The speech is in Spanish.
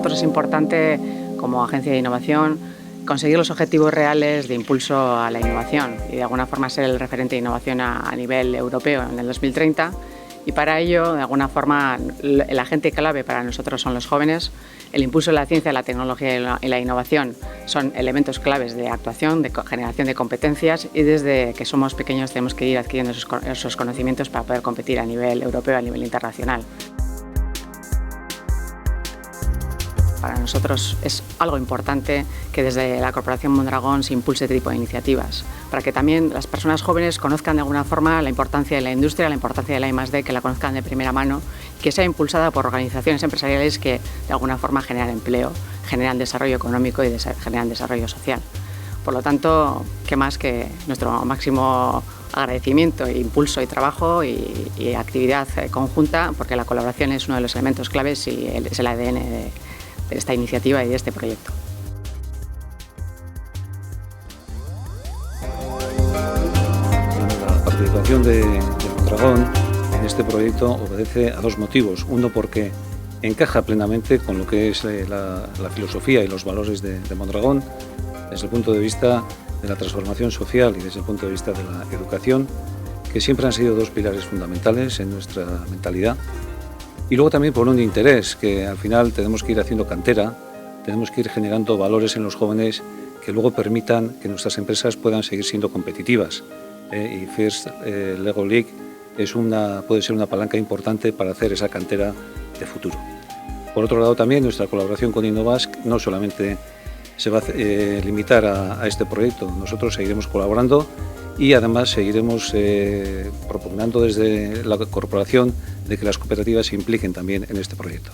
nosotros es importante, como agencia de innovación, conseguir los objetivos reales de impulso a la innovación y de alguna forma ser el referente de innovación a nivel europeo en el 2030. Y para ello, de alguna forma, el agente clave para nosotros son los jóvenes. El impulso de la ciencia, la tecnología y la innovación son elementos claves de actuación, de generación de competencias, y desde que somos pequeños tenemos que ir adquiriendo esos conocimientos para poder competir a nivel europeo, a nivel internacional. Para nosotros es algo importante que desde la Corporación Mondragón se impulse este tipo de iniciativas, para que también las personas jóvenes conozcan de alguna forma la importancia de la industria, la importancia de la I+D, que la conozcan de primera mano, que sea impulsada por organizaciones empresariales que de alguna forma generan empleo, generan desarrollo económico y generan desarrollo social. Por lo tanto, qué más que nuestro máximo agradecimiento, impulso y trabajo y actividad conjunta, porque la colaboración es uno de los elementos claves y es el ADN de esta iniciativa y de este proyecto. La participación de Mondragón en este proyecto obedece a dos motivos. Uno, porque encaja plenamente con lo que es la filosofía y los valores de Mondragón desde el punto de vista de la transformación social y desde el punto de vista de la educación, que siempre han sido dos pilares fundamentales en nuestra mentalidad. Y luego también por un interés, que al final tenemos que ir haciendo cantera, tenemos que ir generando valores en los jóvenes que luego permitan que nuestras empresas puedan seguir siendo competitivas. Y First Lego League puede ser una palanca importante para hacer esa cantera de futuro. Por otro lado, también nuestra colaboración con Innovask no solamente se va a limitar a este proyecto. Nosotros seguiremos colaborando y además seguiremos propugnando desde la corporación de que las cooperativas se impliquen también en este proyecto.